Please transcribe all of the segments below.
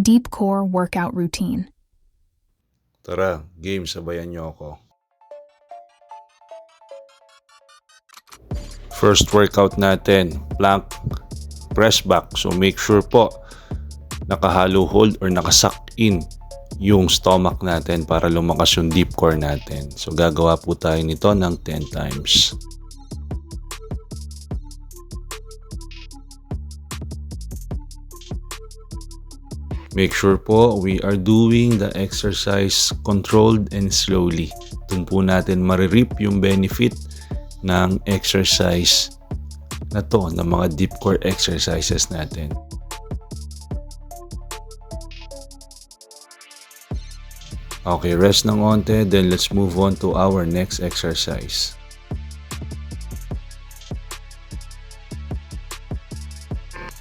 deep core workout routine. Tara, game, sabayan nyo ako. First workout natin, plank press back. So make sure po nakahalo hold or nakasak in yung stomach natin para lumakas yung deep core natin. So gagawa po tayo nito ng 10 times. Make sure po we are doing the exercise controlled and slowly. Dun po natin maririp yung benefit ng exercise na to, ng mga deep core exercises natin. Okay, rest ng onte, then let's move on to our next exercise.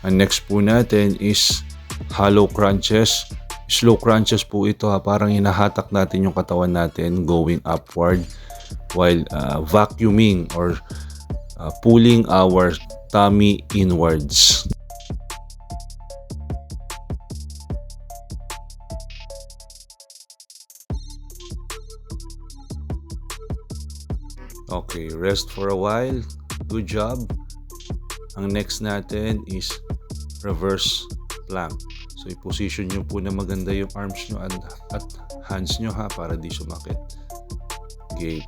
Ang next po natin is hollow crunches. Slow crunches po ito ha, parang hinahatak natin yung katawan natin going upward while vacuuming or pulling our tummy inwards. Okay, rest for a while. Good job. Ang next natin is reverse plank. So, i-position nyo po na maganda yung arms nyo at hands nyo ha, para di sumakit. Okay.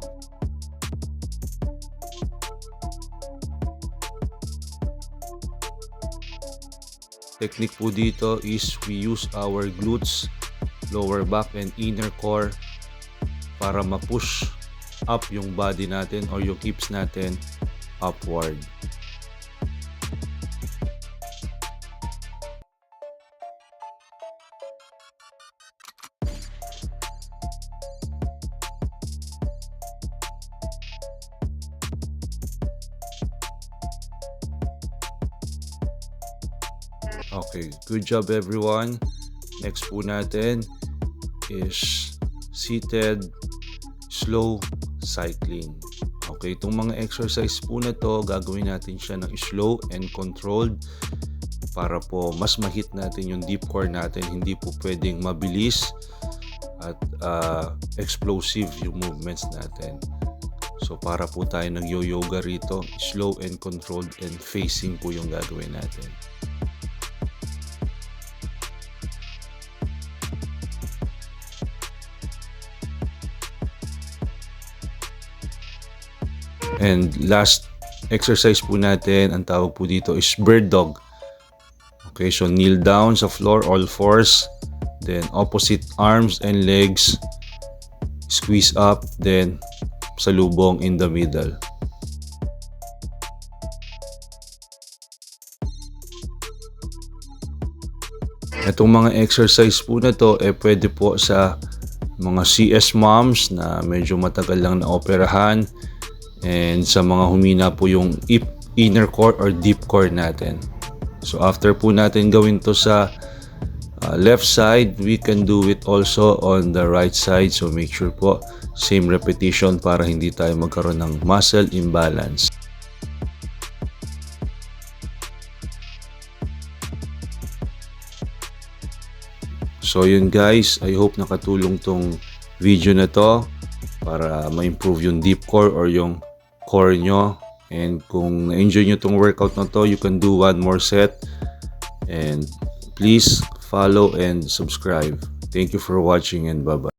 Technique po dito is we use our glutes, lower back and inner core para ma-push up yung body natin or yung hips natin upward. Okay, good job everyone. Next po natin is seated slow cycling. Okay, itong mga exercise po na to, gagawin natin siya ng slow and controlled para po mas ma-hit natin yung deep core natin. Hindi po pwedeng mabilis at explosive yung movements natin. So para po tayo nag-yoga rito, slow and controlled and facing po yung gagawin natin. And last exercise po natin, ang tawag po dito is bird dog. Okay, so kneel down sa floor, all fours. Then opposite arms and legs. Squeeze up, then salubong in the middle. Itong mga exercise po na to, pwede po sa mga CS moms na medyo matagal lang na operahan. And sa mga humina po yung inner core or deep core natin. So after po natin gawin to sa left side, we can do it also on the right side. So make sure po, same repetition para hindi tayo magkaroon ng muscle imbalance. So yun guys, I hope nakatulong tong video na to para ma-improve yung deep core or yung core nyo. And kung na-enjoy nyo tong workout na to, you can do one more set. And please follow and subscribe. Thank you for watching and bye-bye.